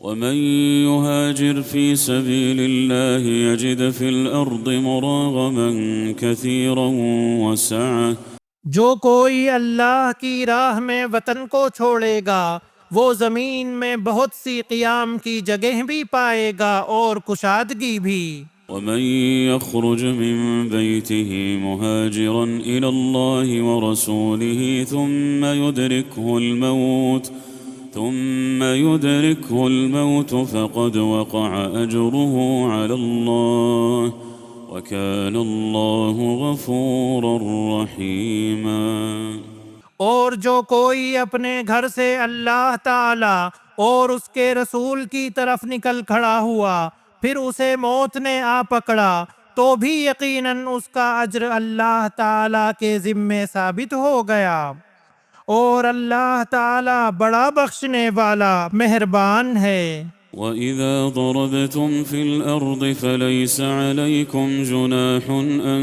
ومن يهاجر في سبيل الله يجد في الأرض مراغما كثيرا وسعة جو کوئی اللہ کی راہ میں وطن کو چھوڑے گا وہ زمین میں بہت سی قیام کی جگہ بھی پائے گا اور کشادگی بھی۔ ومن يخرج من بيته مهاجرا إلى الله ورسوله ثم يدركه الموت فقد وقع أجره على الله وكان الله غفورا رحيما۔ اور جو کوئی اپنے گھر سے اللہ تعالی اور اس کے رسول کی طرف نکل کھڑا ہوا پھر اسے موت نے آ پکڑا تو بھی یقیناً اس کا اجر اللہ تعالی کے ذمے ثابت ہو گیا، اور اللہ تعالی بڑا بخشنے والا مہربان ہے۔ وَإِذَا ضَرَبْتُمْ فِي الْأَرْضِ فَلَيْسَ عَلَيْكُمْ جُنَاحٌ أَن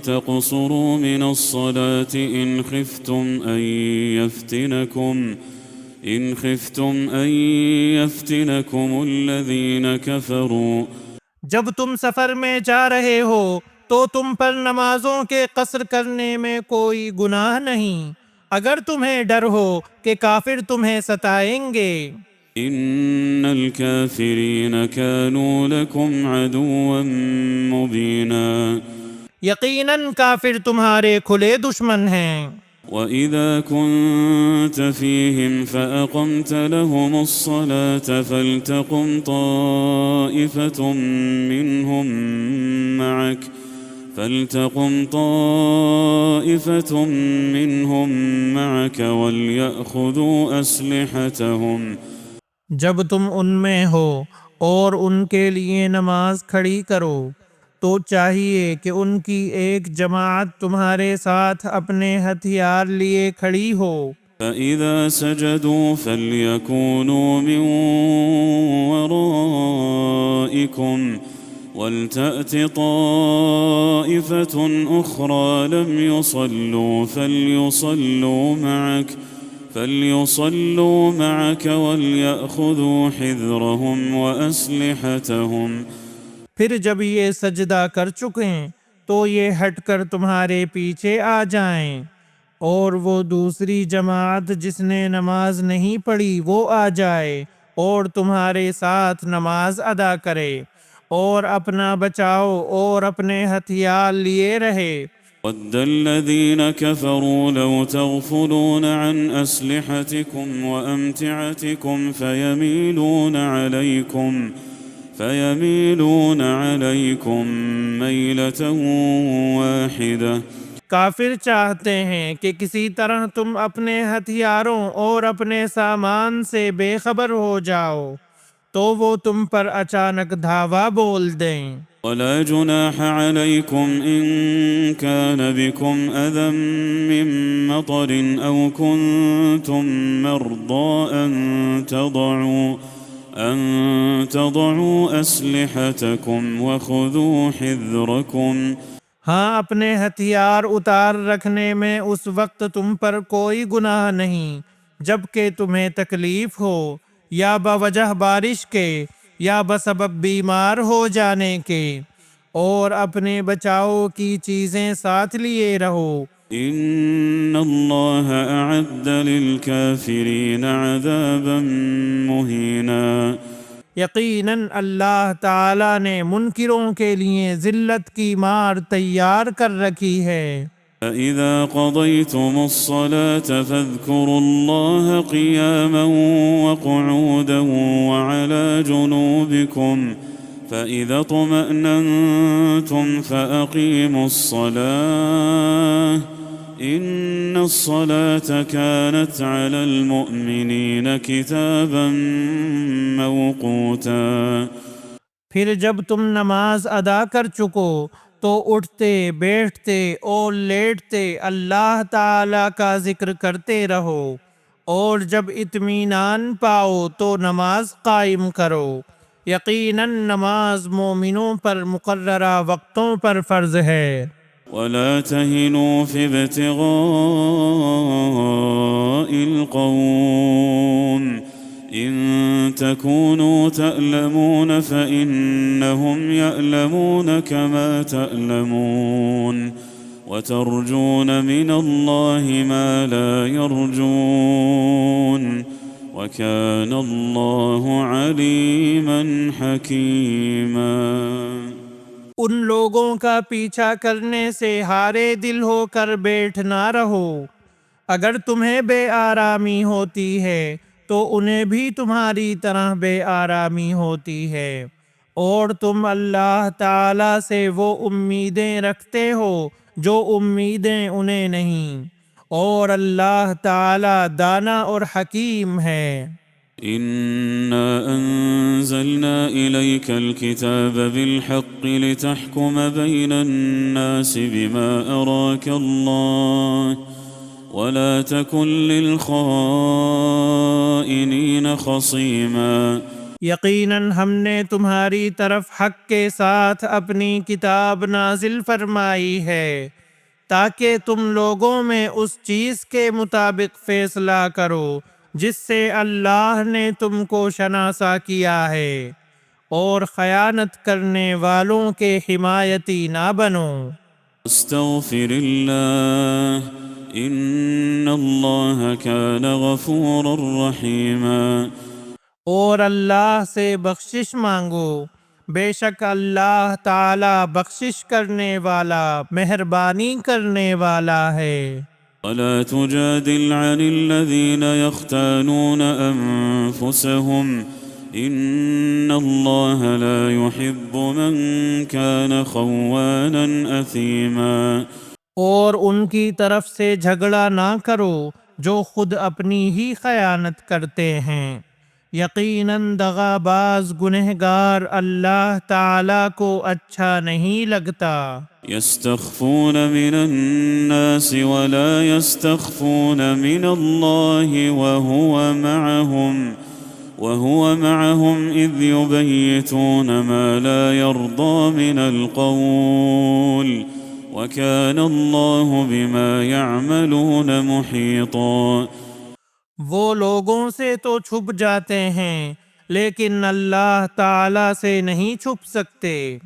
تَقْصُرُوا مِنَ الصَّلَاةِ إِنْ خِفْتُمْ أَن يَفْتِنَكُمُ الَّذِينَ كَفَرُوا۔ جب تم سفر میں جا رہے ہو تو تم پر نمازوں کے قصر کرنے میں کوئی گناہ نہیں، اگر تمہیں ڈر ہو کہ کافر تمہیں ستائیں گے۔ إِنَّ الْكَافِرِينَ كَانُوا لَكُمْ عَدُوًّا مُبِينًا۔ یقیناً کافر تمہارے کھلے دشمن ہیں۔ وَإِذَا كُنْتَ فِيهِمْ فَأَقَمْتَ لَهُمُ الصَّلَاةَ فَلْتَقُمْ طَائِفَةٌ مِّنْهُمْ مَعَكَ وَلْيَأْخُذُوا أَسْلِحَتَهُمْ۔ جب تم ان میں ہو اور ان کے لیے نماز کھڑی کرو تو چاہیے کہ ان کی ایک جماعت تمہارے ساتھ اپنے ہتھیار لیے کھڑی ہو۔ فَإِذَا سَجَدُوا فَلْيَكُونُوا مِنْ وَرَائِكُمْ وَلْتَأْتِ طَائِفَةٌ أُخْرَى لَمْ يُصَلُّوا فَلْيُصَلُّوا مَعَكَ وَلْيَأْخُذُوا حِذْرَهُمْ وَأَسْلِحَتَهُمْ۔ پھر جب یہ سجدہ کر چکیں تو یہ ہٹ کر تمہارے پیچھے آ جائیں، اور وہ دوسری جماعت جس نے نماز نہیں پڑھی وہ آ جائے اور تمہارے ساتھ نماز ادا کرے، اور اپنا بچاؤ اور اپنے ہتھیار لیے رہے۔ وَدَّ الَّذِينَ كَفَرُوا لَوْ تَغْفُلُونَ عَنْ أَسْلِحَتِكُمْ وَأَمْتِعَتِكُمْ فَيَمِيلُونَ عَلَيْكُمْ مَيْلَةً وَاحِدَةً۔ کافر چاہتے ہیں کہ کسی طرح تم اپنے ہتھیاروں اور اپنے سامان سے بے خبر ہو جاؤ تو وہ تم پر اچانک دھاوا بول دیں۔ وَلَا جُنَاحَ عَلَيْكُمْ إِن كَانَ بِكُمْ أَذًى مِّن مَّطَرٍ أَوْ كُنتُم مَّرْضَىٰ أَن تَضَعُوا أَسْلِحَتَكُمْ وَخُذُوا حِذْرَكُمْ۔ ہاں، اپنے ہتھیار اتار رکھنے میں اس وقت تم پر کوئی گناہ نہیں جبکہ تمہیں تکلیف ہو، یا بوجہ بارش کے یا بسبب بیمار ہو جانے کے، اور اپنے بچاؤ کی چیزیں ساتھ لیے رہو۔ إِنَّ اللَّهَ أَعَدَّ لِلْكَافِرِينَ عَذَابًا مُهِينًا۔ یقیناً اللہ تعالیٰ نے منکروں کے لیے ذلت کی مار تیار کر رکھی ہے۔ فَإِذَا قَضَيْتُمُ الصَّلَاةَ فَاذْكُرُوا اللَّهَ قِيَامًا وَقُعُودًا وَعَلَى جُنُوبِكُمْ فَإِذَا اطْمَأْنَنْتُمْ فَأَقِيمُوا الصَّلَاةَ إِنَّ الصَّلَاةَ كَانَتْ عَلَى الْمُؤْمِنِينَ كِتَابًا مَّوْقُوتًا۔ پھر جب تم نماز ادا کر چکو تو اٹھتے بیٹھتے اور لیٹتے اللہ تعالیٰ کا ذکر کرتے رہو، اور جب اطمینان پاؤ تو نماز قائم کرو۔ یقیناً نماز مومنوں پر مقررہ وقتوں پر فرض ہے۔ وَلَا تَهِنُوا فِي ابْتِغَاءِ الْقَوْمِ إن تكونوا تألمون فإنهم يألمون كما تألمون وترجون من الله ما لا يرجون وكان الله عليما حكيما۔ ان لوگوں کا پیچھا کرنے سے ہارے دل ہو کر بیٹھ نہ رہو۔ اگر تمہیں بے آرامی ہوتی ہے تو انہیں بھی تمہاری طرح بے آرامی ہوتی ہے، اور تم اللہ تعالیٰ سے وہ امیدیں رکھتے ہو جو امیدیں انہیں نہیں، اور اللہ تعالیٰ دانا اور حکیم ہے۔ إنا أنزلنا إليك الكتاب بالحق لتحكم بين الناس بما أراك الله ولا تكن للخائنين خصيما۔ یقیناً ہم نے تمہاری طرف حق کے ساتھ اپنی کتاب نازل فرمائی ہے تاکہ تم لوگوں میں اس چیز کے مطابق فیصلہ کرو جس سے اللہ نے تم کو شناسا کیا ہے، اور خیانت کرنے والوں کے حمایتی نہ بنو۔ استغفر اللہ ان اللہ کان غفورا رحیما۔ اور اللہ سے بخشش مانگو، بے شک اللہ تعالی بخشش کرنے والا، مہربانی کرنے والا ہے۔ ولا تجادل عن الذين يختانون أنفسهم إن الله لا يحب من كان خوانا أثيما۔ اور ان کی طرف سے جھگڑا نہ کرو جو خود اپنی ہی خیانت کرتے ہیں، یقیناً دغاباز گنہگار اللہ تعالیٰ کو اچھا نہیں لگتا۔ يستخفون من الناس ولا يستخفون من الله وهو معهم إذ يبيتون ما لا يرضى من القول وكان الله بما يعملون محيطا۔ وہ لوگوں سے تو چھپ جاتے ہیں لیکن اللہ تعالیٰ سے نہیں چھپ سکتے۔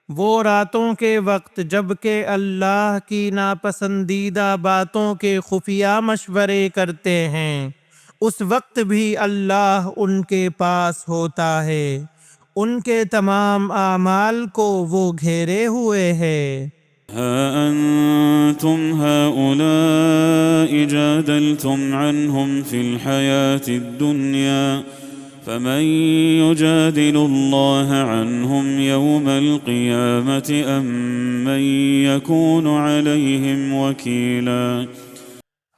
وہ راتوں کے وقت جب کہ اللہ کی ناپسندیدہ باتوں کے خفیہ مشورے کرتے ہیں، اس وقت بھی اللہ ان کے پاس ہوتا ہے، ان کے تمام اعمال کو وہ گھیرے ہوئے ہے۔ ها أنتم هؤلاء جادلتم عنهم في الحياة الدنيا فمن يجادل الله عنهم يوم القيامة أم من يكون عليهم وكيلا۔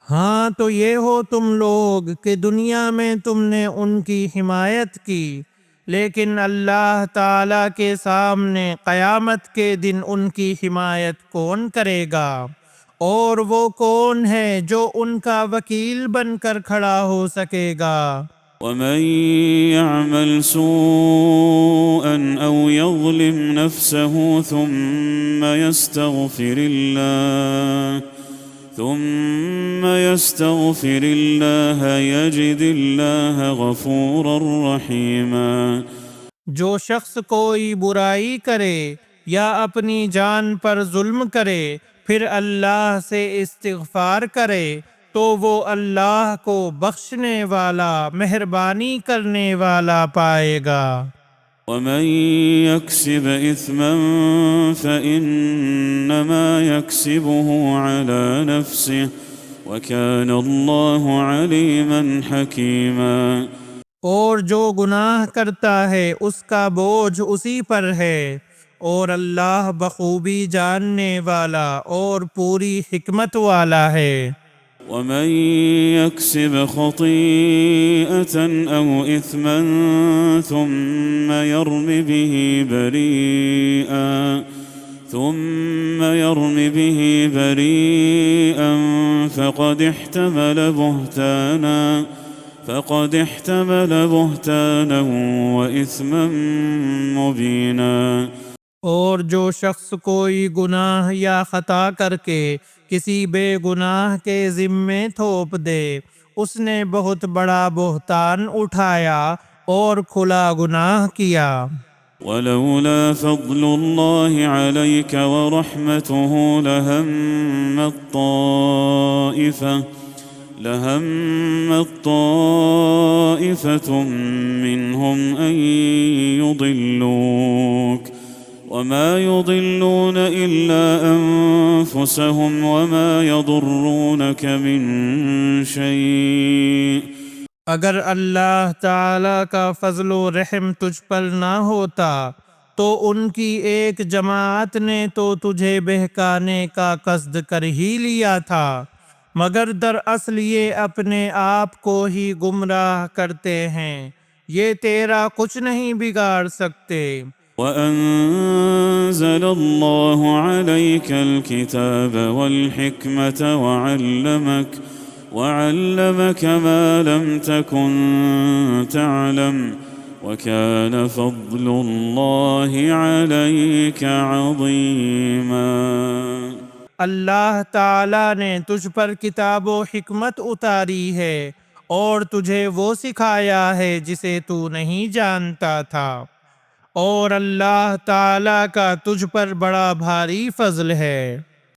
ہاں تو یہ ہو تم لوگ کہ دنیا میں تم نے ان کی حمایت کی، لیکن اللہ تعالیٰ کے سامنے قیامت کے دن ان کی حمایت کون کرے گا، اور وہ کون ہے جو ان کا وکیل بن کر کھڑا ہو سکے گا۔ ومن يعمل سوءا أو يظلم نفسه ثم يستغفر الله يجد الله غفورا رحيما۔ جو شخص کوئی برائی کرے یا اپنی جان پر ظلم کرے پھر اللہ سے استغفار کرے تو وہ اللہ کو بخشنے والا، مہربانی کرنے والا پائے گا۔ ومن يكسب إثما فإنما يكسبه على نفسه وكان الله عليما حكيما۔ اور جو گناہ کرتا ہے اس کا بوجھ اسی پر ہے، اور اللہ بخوبی جاننے والا اور پوری حکمت والا ہے۔ ومن يكسب خطيئة أو إثما ثم يرم به بريئا فقد احتمل بهتانا وإثما مبينا۔ اور جو شخص کوئی گناہ یا خطا کر کے کسی بے گناہ کے ذمے تھوپ دے، اس نے بہت بڑا بہتان اٹھایا اور کھلا گناہ کیا۔ ولولا فضل الله عليك ورحمته لهمت طائفة منهم أن يضلوك وما يضلون إلا أنفسهم وما يضرونك من شيء۔ اگر اللہ تعالیٰ کا فضل و رحم تجھ پر نہ ہوتا تو ان کی ایک جماعت نے تو تجھے بہکانے کا قصد کر ہی لیا تھا، مگر دراصل یہ اپنے آپ کو ہی گمراہ کرتے ہیں، یہ تیرا کچھ نہیں بگاڑ سکتے۔ وأنزل الله عليك الكتاب والحكمة وعلمك ما لم تكن تعلم وكان فضل الله عليك عظيما۔ اللہ تعالیٰ نے تجھ پر کتاب و حکمت اتاری ہے اور تجھے وہ سکھایا ہے جسے تو نہیں جانتا تھا، اور اللہ تعالیٰ کا تجھ پر بڑا بھاری فضل ہے۔